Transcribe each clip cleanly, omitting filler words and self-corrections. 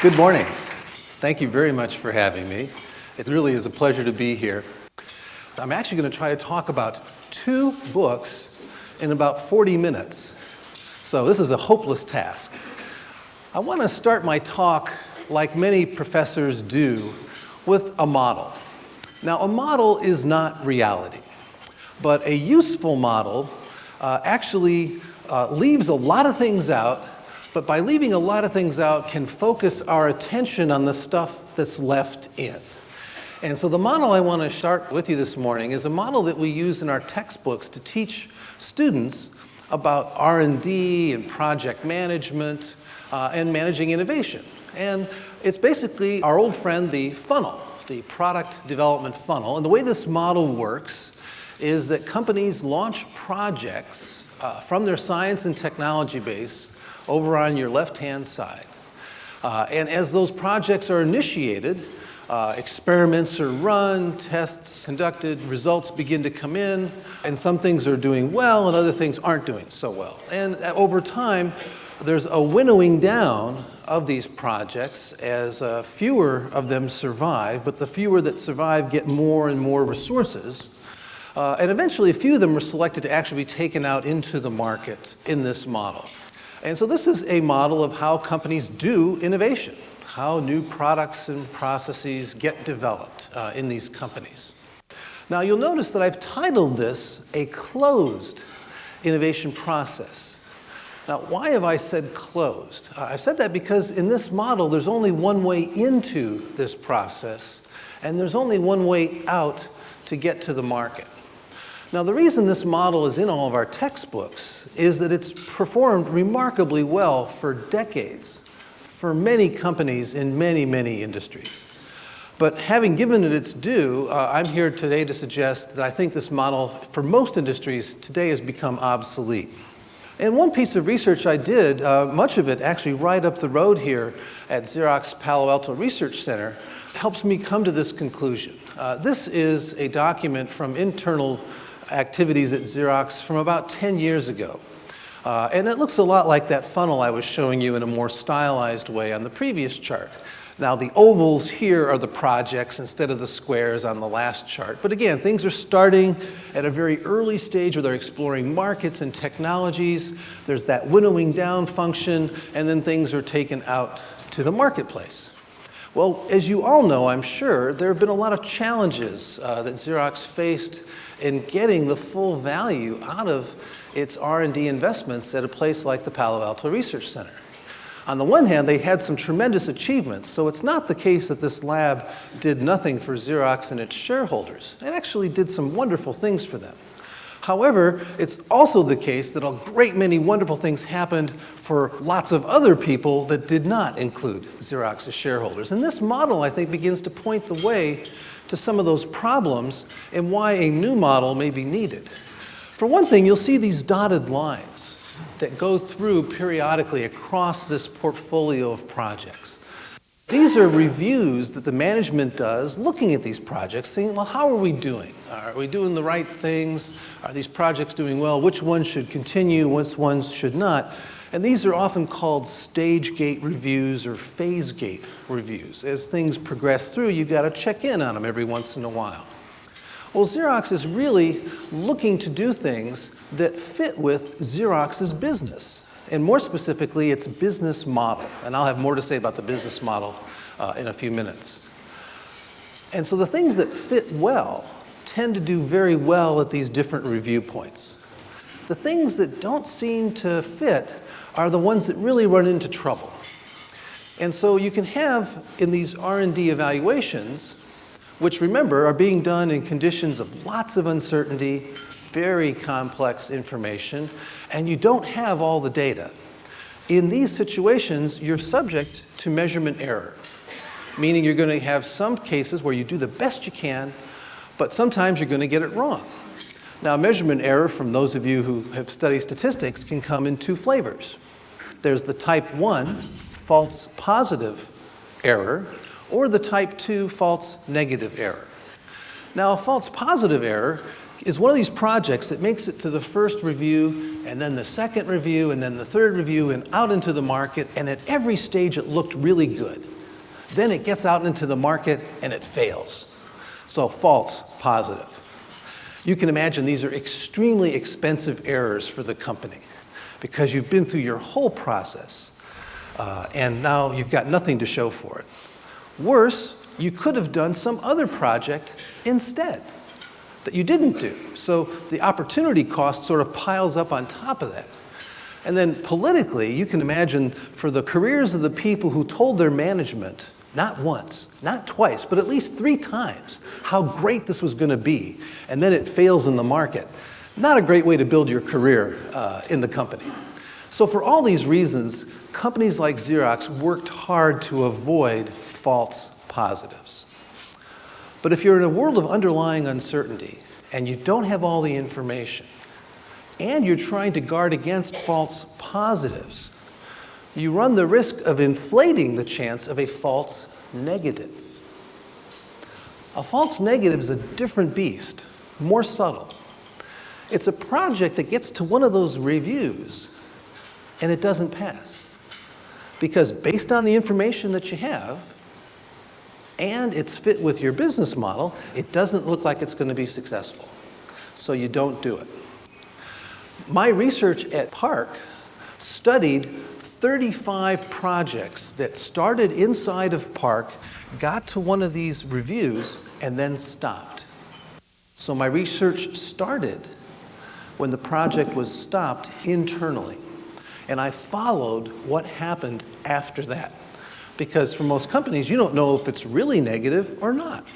Good morning. Thank you very much for having me. It really is a pleasure to be here. I'm actually going to try to talk about 2 books in about 40 minutes. So this is a hopeless task. I want to start my talk, like many professors do, with a model. Now, a model is not reality, but a useful model actually leaves a lot of things out, but by leaving a lot of things out can focus our attention on the stuff that's left in. And so the model I want to start with you this morning is a model that we use in our textbooks to teach students about R&D and project management and managing innovation. And it's basically our old friend, the funnel, the product development funnel. And the way this model works is that companies launch projects from their science and technology base over on your left-hand side. And as those projects are initiated, experiments are run, tests conducted, results begin to come in, and some things are doing well and other things aren't doing so well. And over time, there's a winnowing down of these projects as fewer of them survive, but the fewer that survive get more and more resources. And eventually, a few of them are selected to actually be taken out into the market in this model. And so this is a model of how companies do innovation, how new products and processes get developed in these companies. Now you'll notice that I've titled this a closed innovation process. Now why have I said closed? I've said that because in this model there's only one way into this process and there's only one way out to get to the market. Now, the reason this model is in all of our textbooks is that it's performed remarkably well for decades, for many companies in many, many industries. But having given it its due, I'm here today to suggest that I think this model, for most industries, today has become obsolete. And one piece of research I did, much of it actually right up the road here at Xerox Palo Alto Research Center, helps me come to this conclusion. This is a document from internal activities at Xerox from about 10 years ago. And it looks a lot like that funnel I was showing you in a more stylized way on the previous chart. Now the ovals here are the projects instead of the squares on the last chart. But again, things are starting at a very early stage where they're exploring markets and technologies. There's that winnowing down function, and then things are taken out to the marketplace. Well, as you all know, I'm sure, there have been a lot of challenges that Xerox faced in getting the full value out of its R&D investments at a place like the Palo Alto Research Center. On the one hand, they had some tremendous achievements, so it's not the case that this lab did nothing for Xerox and its shareholders. It actually did some wonderful things for them. However, it's also the case that a great many wonderful things happened for lots of other people that did not include Xerox's shareholders. And this model, I think, begins to point the way to some of those problems and why a new model may be needed. For one thing, you'll see these dotted lines that go through periodically across this portfolio of projects. These are reviews that the management does looking at these projects, saying, well, how are we doing? Are we doing the right things? Are these projects doing well? Which ones should continue? Which ones should not? And these are often called stage gate reviews or phase gate reviews. As things progress through, you've got to check in on them every once in a while. Well, Xerox is really looking to do things that fit with Xerox's business, and more specifically, its business model. And I'll have more to say about the business model in a few minutes. And so the things that fit well tend to do very well at these different review points. The things that don't seem to fit are the ones that really run into trouble. And so you can have, in these R&D evaluations, which, remember, are being done in conditions of lots of uncertainty, very complex information, and you don't have all the data. In these situations, you're subject to measurement error, meaning you're going to have some cases where you do the best you can, but sometimes you're going to get it wrong. Now, measurement error, from those of you who have studied statistics, can come in two flavors. There's the type 1 false positive error, or the type 2 false negative error. Now, a false positive error is one of these projects that makes it to the first review, and then the second review, and then the third review, and out into the market, and at every stage it looked really good. Then it gets out into the market and it fails. So false positive. You can imagine these are extremely expensive errors for the company because you've been through your whole process and now you've got nothing to show for it. Worse, you could have done some other project instead that you didn't do. So the opportunity cost sort of piles up on top of that. And then politically, you can imagine for the careers of the people who told their management, not once, not twice, but at least 3 times, how great this was going to be, and then it fails in the market. Not a great way to build your career in the company. So for all these reasons, companies like Xerox worked hard to avoid false positives. But if you're in a world of underlying uncertainty, and you don't have all the information, and you're trying to guard against false positives, you run the risk of inflating the chance of a false negative. A false negative is a different beast, more subtle. It's a project that gets to one of those reviews and it doesn't pass. Because based on the information that you have and its fit with your business model, it doesn't look like it's going to be successful. So you don't do it. My research at Park studied 35 projects that started inside of Park, got to one of these reviews, and then stopped. So my research started when the project was stopped internally. And I followed what happened after that. Because for most companies, you don't know if it's really negative or not.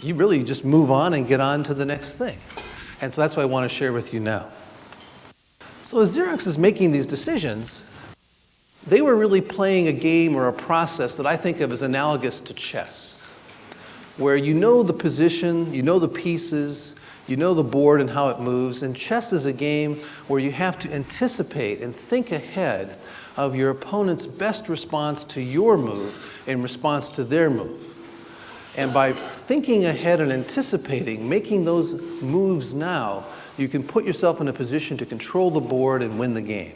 You really just move on and get on to the next thing. And so that's what I want to share with you now. So as Xerox is making these decisions, they were really playing a game or a process that I think of as analogous to chess, where you know the position, you know the pieces, you know the board and how it moves. And chess is a game where you have to anticipate and think ahead of your opponent's best response to your move in response to their move. And by thinking ahead and anticipating, making those moves now, you can put yourself in a position to control the board and win the game.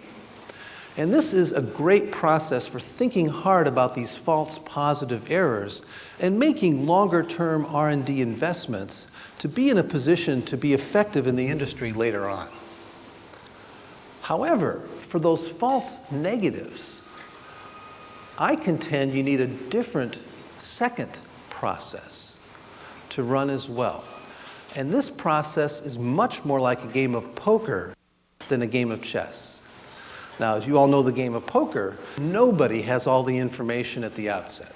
And this is a great process for thinking hard about these false positive errors and making longer-term R&D investments to be in a position to be effective in the industry later on. However, for those false negatives, I contend you need a different second process to run as well. And this process is much more like a game of poker than a game of chess. Now, as you all know the game of poker, nobody has all the information at the outset.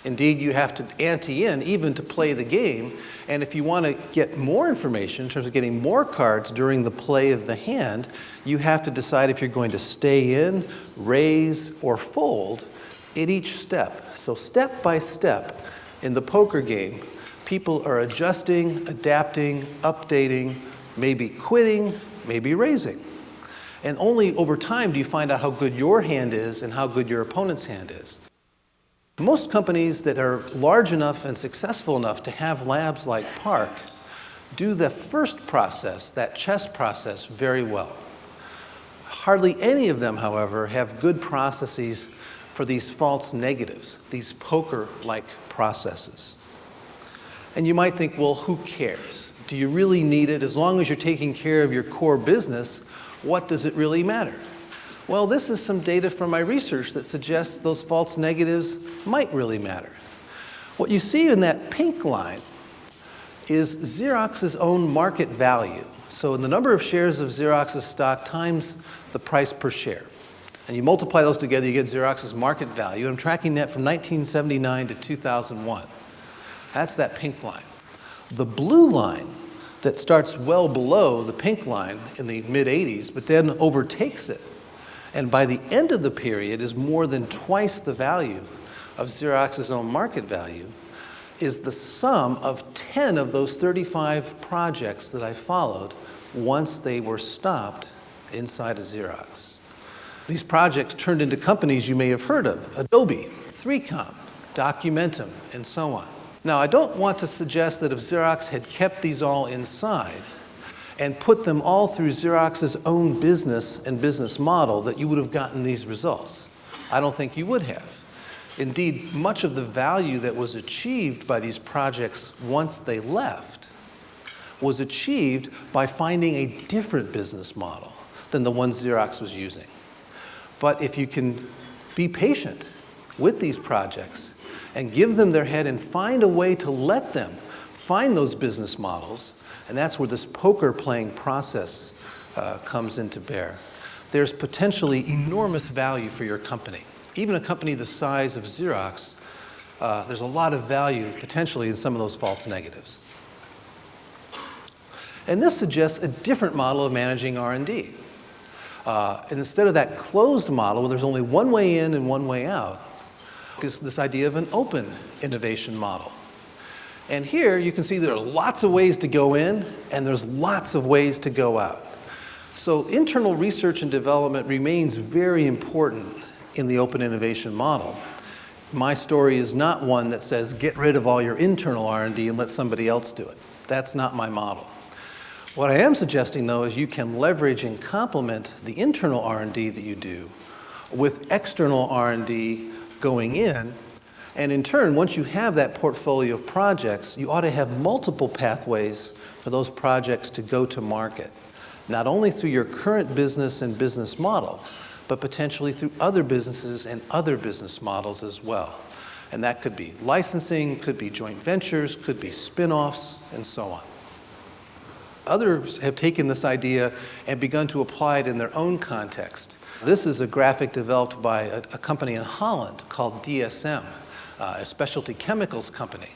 Indeed, you have to ante in even to play the game, and if you want to get more information in terms of getting more cards during the play of the hand, you have to decide if you're going to stay in, raise, or fold at each step. So step by step in the poker game, people are adjusting, adapting, updating, maybe quitting, maybe raising. And only over time do you find out how good your hand is and how good your opponent's hand is. Most companies that are large enough and successful enough to have labs like Park do the first process, that chess process, very well. Hardly any of them, however, have good processes for these false negatives, these poker-like processes. And you might think, well, who cares? Do you really need it? As long as you're taking care of your core business, what does it really matter? Well, this is some data from my research that suggests those false negatives might really matter. What you see in that pink line is Xerox's own market value. So the number of shares of Xerox's stock times the price per share. And you multiply those together, you get Xerox's market value. I'm tracking that from 1979 to 2001. That's that pink line. The blue line that starts well below the pink line in the mid-'80s, but then overtakes it, and by the end of the period is more than twice the value of Xerox's own market value, is the sum of 10 of those 35 projects that I followed once they were stopped inside of Xerox. These projects turned into companies you may have heard of: Adobe, 3Com, Documentum, and so on. Now, I don't want to suggest that if Xerox had kept these all inside and put them all through Xerox's own business and business model, that you would have gotten these results. I don't think you would have. Indeed, much of the value that was achieved by these projects once they left was achieved by finding a different business model than the one Xerox was using. But if you can be patient with these projects and give them their head and find a way to let them find those business models, and that's where this poker playing process comes into bear, there's potentially enormous value for your company. Even a company the size of Xerox, there's a lot of value potentially in some of those false negatives. And this suggests a different model of managing R&D. And instead of that closed model where there's only one way in and one way out, is this idea of an open innovation model. And here you can see there's lots of ways to go in and there's lots of ways to go out. So internal research and development remains very important in the open innovation model. My story is not one that says get rid of all your internal R&D and let somebody else do it. That's not my model. What I am suggesting, though, is you can leverage and complement the internal R&D that you do with external R&D going in, and in turn, once you have that portfolio of projects, you ought to have multiple pathways for those projects to go to market, not only through your current business and business model, but potentially through other businesses and other business models as well. And that could be licensing, could be joint ventures, could be spin-offs, and so on. Others have taken this idea and begun to apply it in their own context. This is a graphic developed by a company in Holland called DSM, a specialty chemicals company.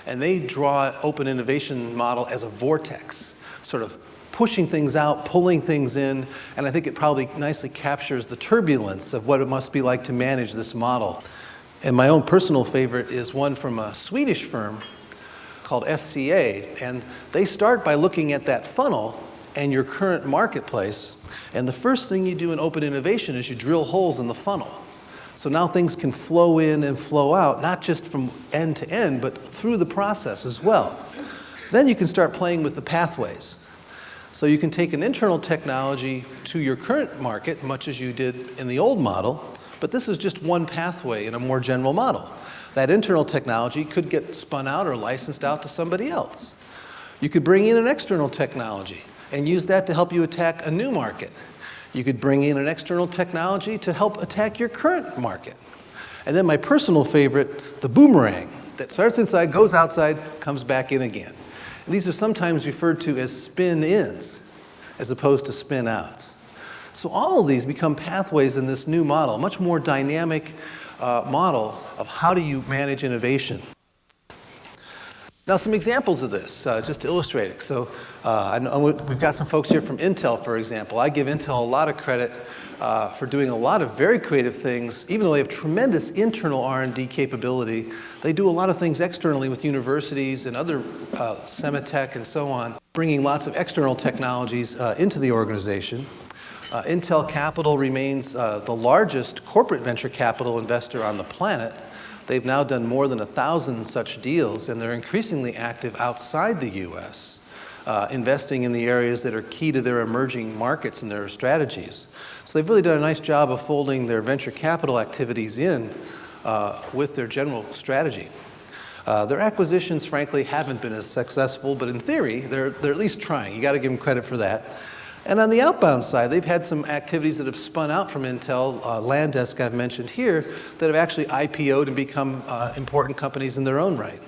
And they draw open innovation model as a vortex, sort of pushing things out, pulling things in, and I think it probably nicely captures the turbulence of what it must be like to manage this model. And my own personal favorite is one from a Swedish firm called SCA, and they start by looking at that funnel and your current marketplace, and the first thing you do in open innovation is you drill holes in the funnel. So now things can flow in and flow out, not just from end to end, but through the process as well. Then you can start playing with the pathways. So you can take an internal technology to your current market, much as you did in the old model, but this is just one pathway in a more general model. That internal technology could get spun out or licensed out to somebody else. You could bring in an external technology and use that to help you attack a new market. You could bring in an external technology to help attack your current market. And then my personal favorite, the boomerang, that starts inside, goes outside, comes back in again. These are sometimes referred to as spin-ins as opposed to spin-outs. So all of these become pathways in this new model, a much more dynamic model of how do you manage innovation. Now, some examples of this, just to illustrate it. So we've got some folks here from Intel, for example. I give Intel a lot of credit for doing a lot of very creative things. Even though they have tremendous internal R&D capability, they do a lot of things externally with universities and other Semitech and so on, bringing lots of external technologies into the organization. Intel Capital remains the largest corporate venture capital investor on the planet. They've now done more than 1,000 such deals, and they're increasingly active outside the U.S., investing in the areas that are key to their emerging markets and their strategies. So they've really done a nice job of folding their venture capital activities in with their general strategy. Their acquisitions, frankly, haven't been as successful, but in theory, they're at least trying. You got to give them credit for that. And on the outbound side, they've had some activities that have spun out from Intel, Landesk I've mentioned here, that have actually IPO'd and become important companies in their own right.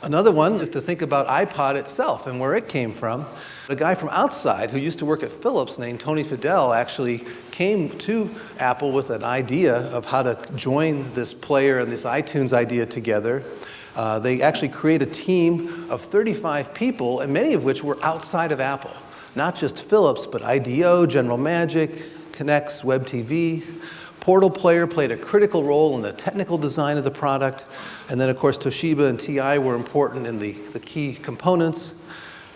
Another one is to think about iPod itself and where it came from. A guy from outside who used to work at Philips named Tony Fadell actually came to Apple with an idea of how to join this player and this iTunes idea together. They actually created a team of 35 people, and many of which were outside of Apple. Not just Philips, but IDEO, General Magic, Connex, Web TV. Portal Player played a critical role in the technical design of the product. And then, of course, Toshiba and TI were important in the key components.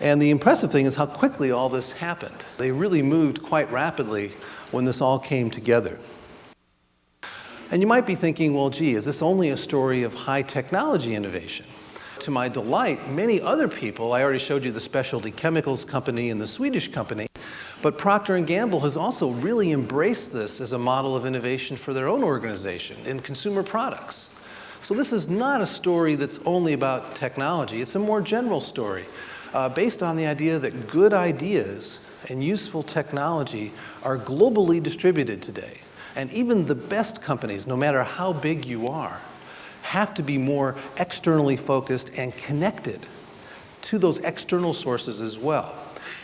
And the impressive thing is how quickly all this happened. They really moved quite rapidly when this all came together. And you might be thinking, well, gee, is this only a story of high technology innovation? To my delight, many other people, I already showed you the specialty chemicals company and the Swedish company, but Procter & Gamble has also really embraced this as a model of innovation for their own organization in consumer products. So this is not a story that's only about technology. It's a more general story based on the idea that good ideas and useful technology are globally distributed today. And even the best companies, no matter how big you are, have to be more externally focused and connected to those external sources as well.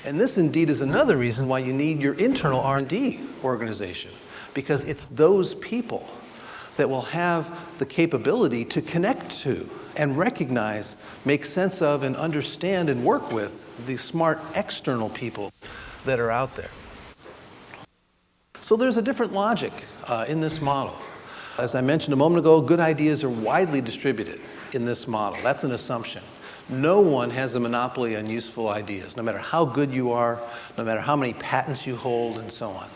And this indeed is another reason why you need your internal R&D organization, because it's those people that will have the capability to connect to and recognize, make sense of, and understand and work with the smart external people that are out there. So there's a different logic in this model. As I mentioned a moment ago, good ideas are widely distributed in this model. That's an assumption. No one has a monopoly on useful ideas, no matter how good you are, no matter how many patents you hold, and so on.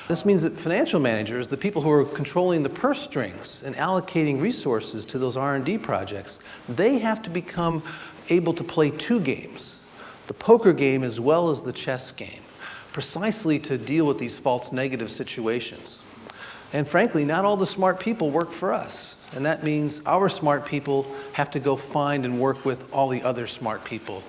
This means that financial managers, the people who are controlling the purse strings and allocating resources to those R&D projects, they have to become able to play two games, the poker game as well as the chess game, precisely to deal with these false negative situations. And frankly, not all the smart people work for us. And that means our smart people have to go find and work with all the other smart people